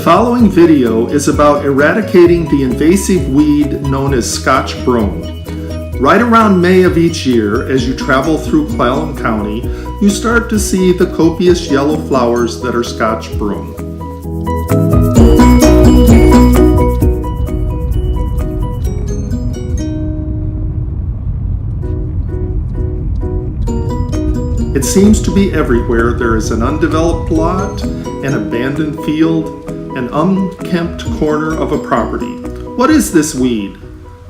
following video is about eradicating the invasive weed known as Scotch Broom. Right around May of each year, as you travel through Clallam County, you start to see the copious yellow flowers that are Scotch Broom. It seems to be everywhere. There is an undeveloped lot, an abandoned field, an unkempt corner of a property. What is this weed?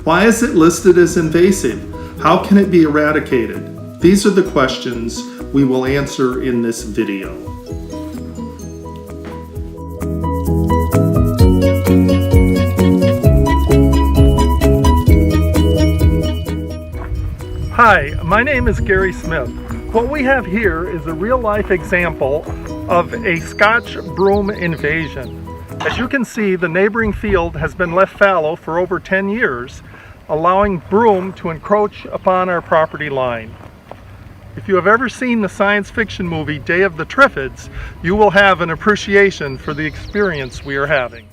Why is it listed as invasive? How can it be eradicated? These are the questions we will answer in this video. Hi, my name is Gary Smith. What we have here is a real-life example of a Scotch Broom invasion. As you can see, the neighboring field has been left fallow for over 10 years, allowing broom to encroach upon our property line. If you have ever seen the science fiction movie Day of the Triffids, you will have an appreciation for the experience we are having.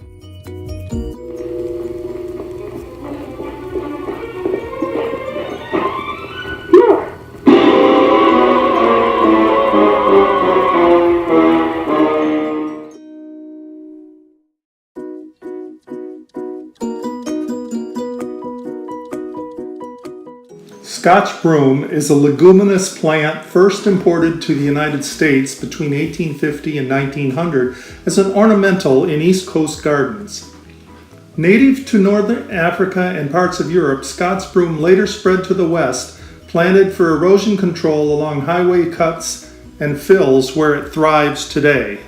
Scotch broom is a leguminous plant first imported to the United States between 1850 and 1900 as an ornamental in East Coast gardens. Native to Northern Africa and parts of Europe, Scotch broom later spread to the west, planted for erosion control along highway cuts and fills where it thrives today.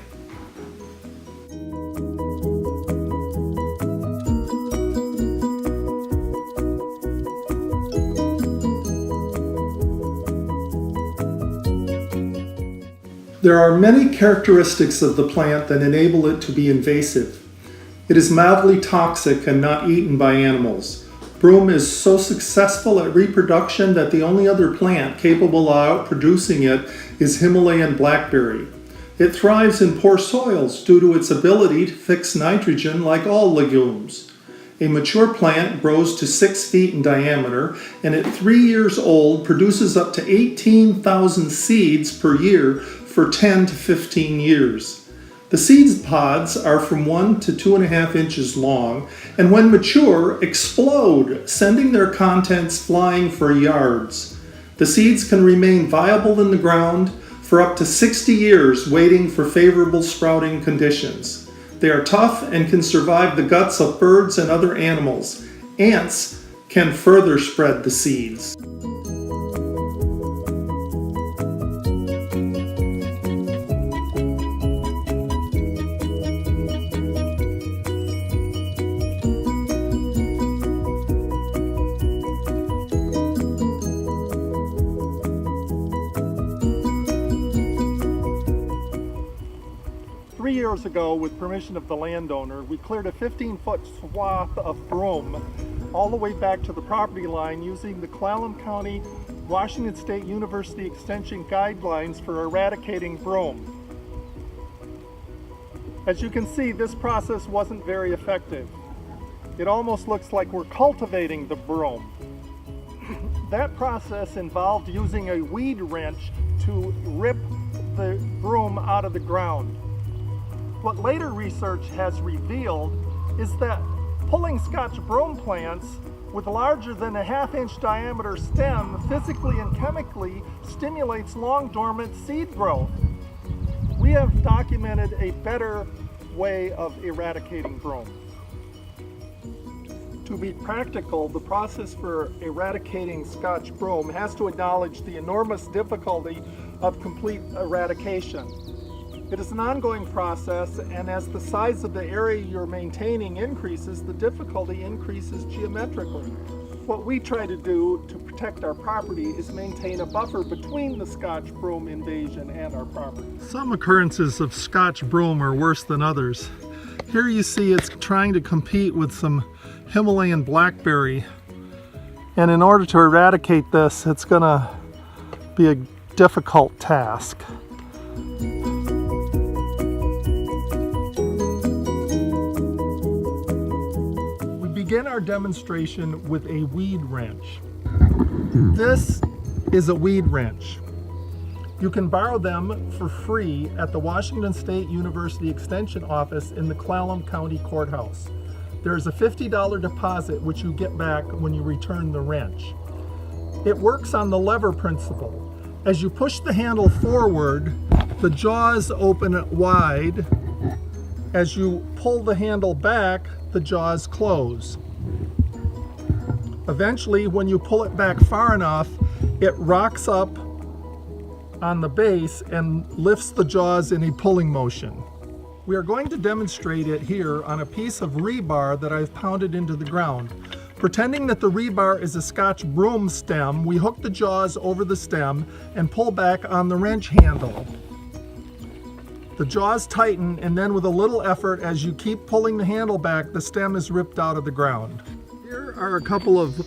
There are many characteristics of the plant that enable it to be invasive. It is mildly toxic and not eaten by animals. Broom is so successful at reproduction that the only other plant capable of outproducing it is Himalayan blackberry. It thrives in poor soils due to its ability to fix nitrogen like all legumes. A mature plant grows to 6 feet in diameter and at 3 years old produces up to 18,000 seeds per year for 10 to 15 years. The seed pods are from 1 to 2.5 inches long and when mature explode, sending their contents flying for yards. The seeds can remain viable in the ground for up to 60 years waiting for favorable sprouting conditions. They are tough and can survive the guts of birds and other animals. Ants can further spread the seeds. Years ago, with permission of the landowner, we cleared a 15-foot swath of broom all the way back to the property line using the Clallam County Washington State University Extension guidelines for eradicating broom. As you can see, this process wasn't very effective. It almost looks like we're cultivating the broom. That process involved using a weed wrench to rip the broom out of the ground. What later research has revealed is that pulling Scotch broom plants with larger than a 1/2 inch diameter stem physically and chemically stimulates long dormant seed growth. We have documented a better way of eradicating broom. To be practical, the process for eradicating Scotch broom has to acknowledge the enormous difficulty of complete eradication. It is an ongoing process, and as the size of the area you're maintaining increases, the difficulty increases geometrically. What we try to do to protect our property is maintain a buffer between the Scotch broom invasion and our property. Some occurrences of Scotch broom are worse than others. Here you see it's trying to compete with some Himalayan blackberry, and in order to eradicate this, it's going to be a difficult task. begin our demonstration with a weed wrench. This is a weed wrench. You can borrow them for free at the Washington State University Extension Office in the Clallam County Courthouse. There is a $50 deposit which you get back when you return the wrench. It works on the lever principle. As you push the handle forward, the jaws open wide. As you pull the handle back, the jaws close. Eventually, when you pull it back far enough, it rocks up on the base and lifts the jaws in a pulling motion. We are going to demonstrate it here on a piece of rebar that I've pounded into the ground. Pretending that the rebar is a Scotch Broom stem, we hook the jaws over the stem and pull back on the wrench handle. The jaws tighten, and then with a little effort, as you keep pulling the handle back, the stem is ripped out of the ground. Here are a couple of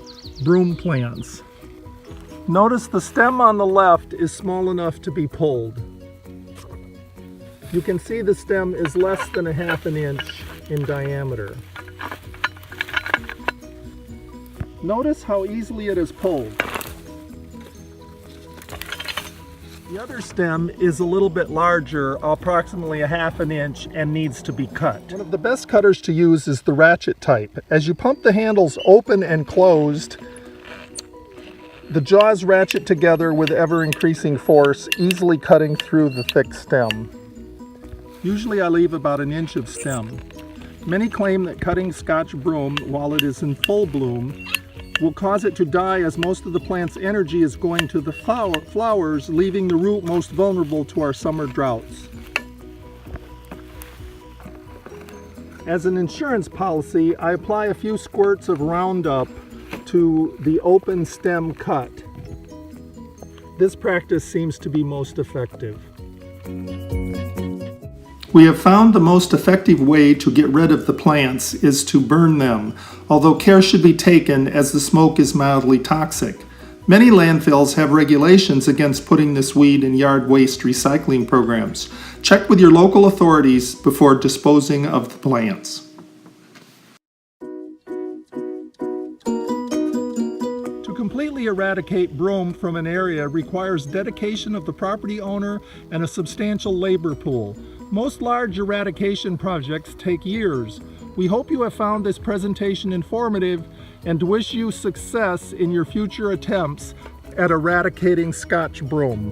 broom plants. Notice the stem on the left is small enough to be pulled. You can see the stem is less than 1/2 inch in diameter. Notice how easily it is pulled. The other stem is a little bit larger, approximately 1/2 inch, and needs to be cut. One of the best cutters to use is the ratchet type. As you pump the handles open and closed, the jaws ratchet together with ever-increasing force, easily cutting through the thick stem. Usually I leave about 1 inch of stem. Many claim that cutting Scotch Broom while it is in full bloom will cause it to die, as most of the plant's energy is going to the flowers, leaving the root most vulnerable to our summer droughts. As an insurance policy, I apply a few squirts of Roundup to the open stem cut. This practice seems to be most effective. We have found the most effective way to get rid of the plants is to burn them, although care should be taken as the smoke is mildly toxic. Many landfills have regulations against putting this weed in yard waste recycling programs. Check with your local authorities before disposing of the plants. To completely eradicate broom from an area requires dedication of the property owner and a substantial labor pool. Most large eradication projects take years. We hope you have found this presentation informative and wish you success in your future attempts at eradicating Scotch Broom.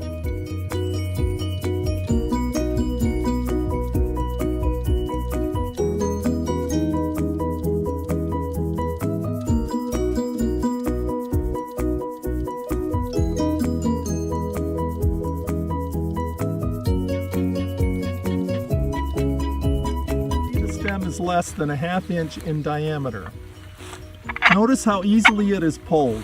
Is less than 1/2 inch in diameter. Notice how easily it is pulled.